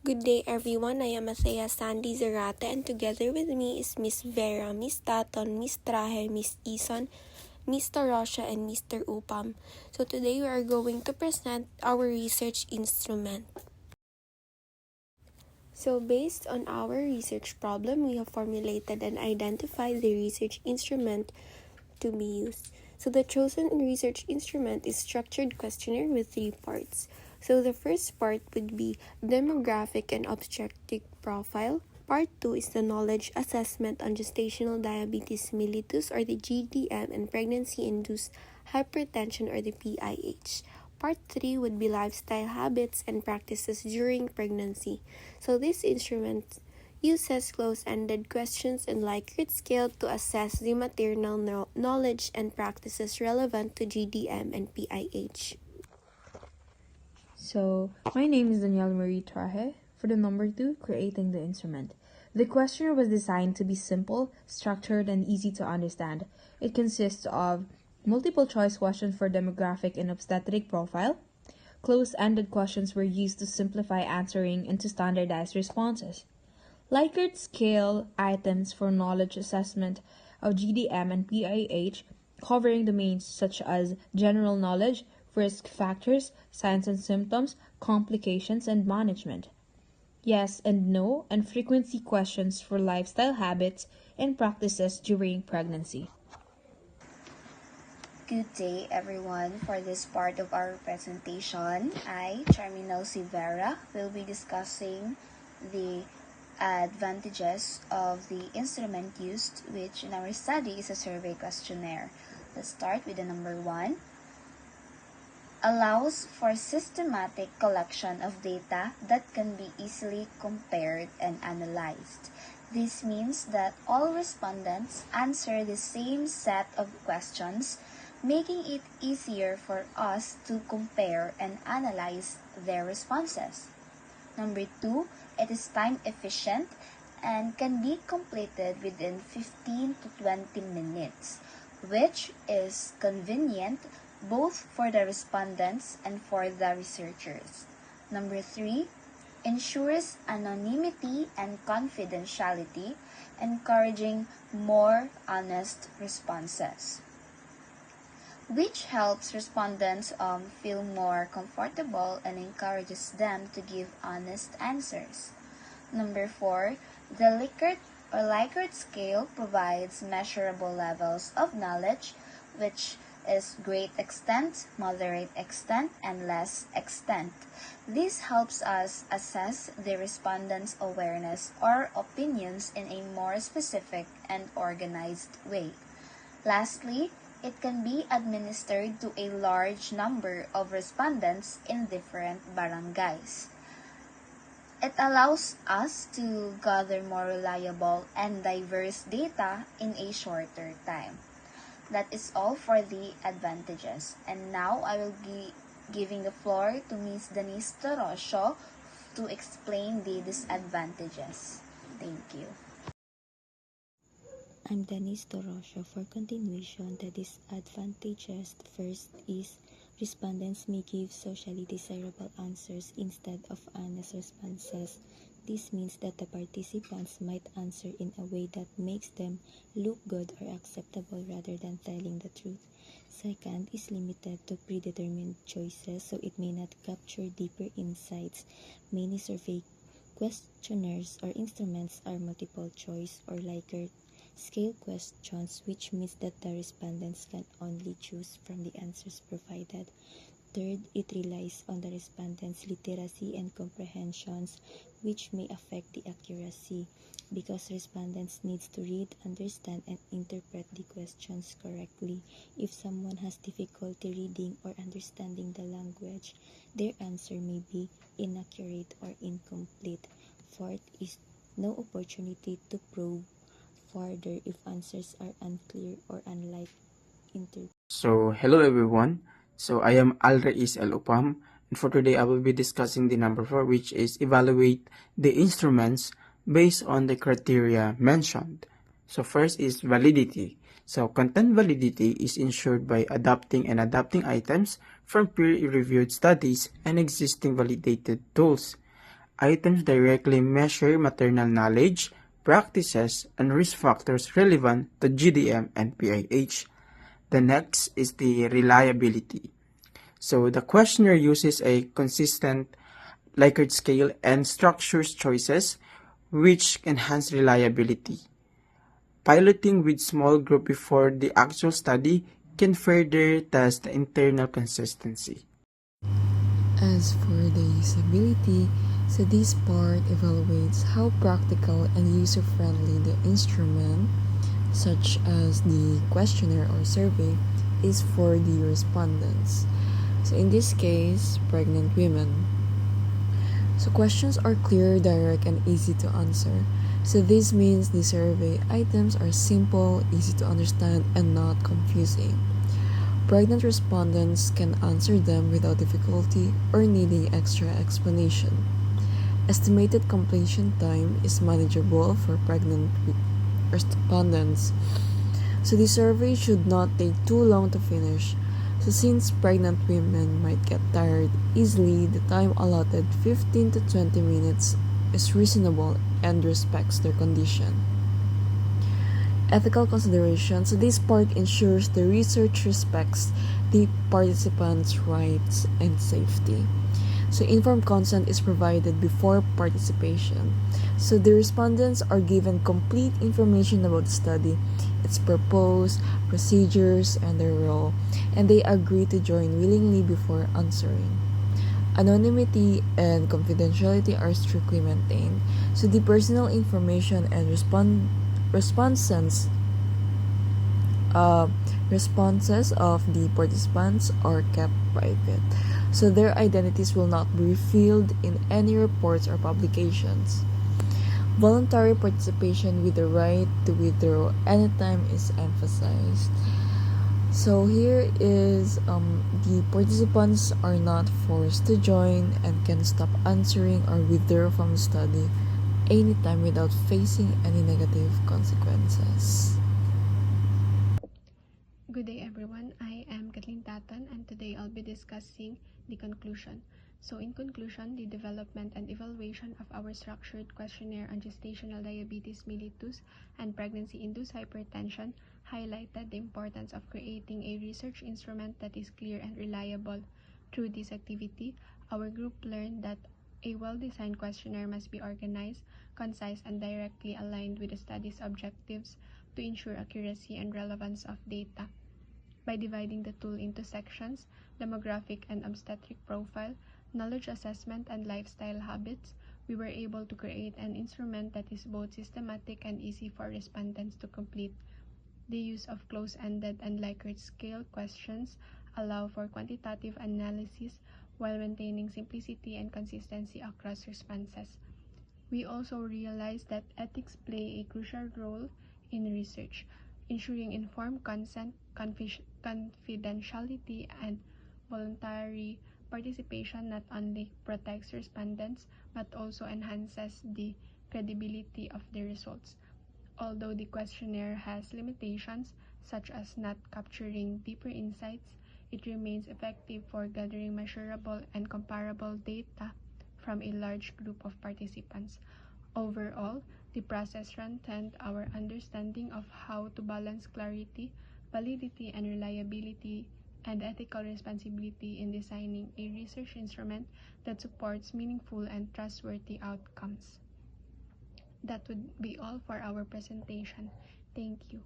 Good day everyone, I am Masaya Sandy Zarate and together with me is Miss Vera, Miss Taton, Miss Trahe, Miss Ison, Mr. Rosha, and Mr. Upam. So today we are going to present our research instrument. So based on our research problem, we have formulated and identified the research instrument to be used. So the chosen research instrument is structured questionnaire with 3 parts. So the first part would be demographic and objective profile. Part 2 is the knowledge assessment on gestational diabetes mellitus or the GDM and pregnancy-induced hypertension or the PIH. Part 3 would be lifestyle habits and practices during pregnancy. So this instrument uses close-ended questions and Likert scale to assess the maternal knowledge and practices relevant to GDM and PIH. So, my name is Danielle Marie Trahe. For the number 2, creating the instrument. The questionnaire was designed to be simple, structured, and easy to understand. It consists of multiple choice questions for demographic and obstetric profile. Close-ended questions were used to simplify answering and to standardize responses. Likert scale items for knowledge assessment of GDM and PIH, covering domains such as general knowledge, risk factors, signs and symptoms, complications, and management. Yes and no and frequency questions for lifestyle habits and practices during pregnancy. Good day everyone. For this part of our presentation, I, Charminal Silvera, will be discussing the advantages of the instrument used, which in our study is a survey questionnaire. Let's start with the number 1. Allows for systematic collection of data that can be easily compared and analyzed. This means that all respondents answer the same set of questions, making it easier for us to compare and analyze their responses. Number 2, it is time efficient and can be completed within 15 to 20 minutes, which is convenient both for the respondents and for the researchers. Number 3, ensures anonymity and confidentiality, encouraging more honest responses, which helps respondents feel more comfortable and encourages them to give honest answers. Number 4, the Likert scale provides measurable levels of knowledge, which is great extent, moderate extent, and less extent. This helps us assess the respondents' awareness or opinions in a more specific and organized way. Lastly, it can be administered to a large number of respondents in different barangays. It allows us to gather more reliable and diverse data in a shorter time. That is all for the advantages. And now I will be giving the floor to Ms. Denise Torosio to explain the disadvantages. Thank you. I'm Denise Torosio. For continuation, the disadvantages first is respondents may give socially desirable answers instead of honest responses. This means that the participants might answer in a way that makes them look good or acceptable rather than telling the truth. Second is limited to predetermined choices, so it may not capture deeper insights. Many survey questionnaires or instruments are multiple choice or Likert scale questions, which means that the respondents can only choose from the answers provided. Third, it relies on the respondents' literacy and comprehensions, which may affect the accuracy, because respondents need to read, understand, and interpret the questions correctly. If someone has difficulty reading or understanding the language, their answer may be inaccurate or incomplete. Fourth is no opportunity to probe further if answers are unclear or unlike interpretation. So, hello everyone. So, I am Alrais El Upam, and for today I will be discussing the number 4, which is evaluate the instruments based on the criteria mentioned. So, first is validity. So, content validity is ensured by adapting and adapting items from peer-reviewed studies and existing validated tools. Items directly measure maternal knowledge, practices, and risk factors relevant to GDM and PIH. The next is the reliability. So the questionnaire uses a consistent Likert scale and structures choices which enhance reliability. Piloting with small group before the actual study can further test the internal consistency. As for the usability, so this part evaluates how practical and user-friendly the instrument, such as the questionnaire or survey, is for the respondents. So in this case, pregnant women. So questions are clear, direct, and easy to answer. So this means the survey items are simple, easy to understand, and not confusing. Pregnant respondents can answer them without difficulty or needing extra explanation. Estimated completion time is manageable for pregnant respondents. So the survey should not take too long to finish. So since pregnant women might get tired easily, the time allotted 15 to 20 minutes is reasonable and respects their condition. Ethical considerations. So this part ensures the research respects the participants' rights and safety. So informed consent is provided before participation. So the respondents are given complete information about the study, its purpose, procedures, and their role, and they agree to join willingly before answering. Anonymity and confidentiality are strictly maintained. So the personal information and responses of the participants are kept private, so their identities will not be revealed in any reports or publications. Voluntary participation with the right to withdraw anytime is emphasized. So here is the participants are not forced to join and can stop answering or withdraw from the study anytime without facing any negative consequences. Good day everyone, I am Kathleen Tatan and today I'll be discussing the conclusion. So in conclusion, the development and evaluation of our structured questionnaire on gestational diabetes mellitus and pregnancy-induced hypertension highlighted the importance of creating a research instrument that is clear and reliable. Through this activity, our group learned that a well-designed questionnaire must be organized, concise, and directly aligned with the study's objectives to ensure accuracy and relevance of data. By dividing the tool into sections, demographic and obstetric profile, knowledge assessment, and lifestyle habits, we were able to create an instrument that is both systematic and easy for respondents to complete. The use of close-ended and Likert scale questions allow for quantitative analysis while maintaining simplicity and consistency across responses. We also realized that ethics play a crucial role in research, ensuring informed consent, confidentiality, and voluntary participation not only protects respondents but also enhances the credibility of the results. Although the questionnaire has limitations, such as not capturing deeper insights, it remains effective for gathering measurable and comparable data from a large group of participants. Overall, the process strengthened our understanding of how to balance clarity, validity, and reliability and ethical responsibility in designing a research instrument that supports meaningful and trustworthy outcomes. That would be all for our presentation. Thank you.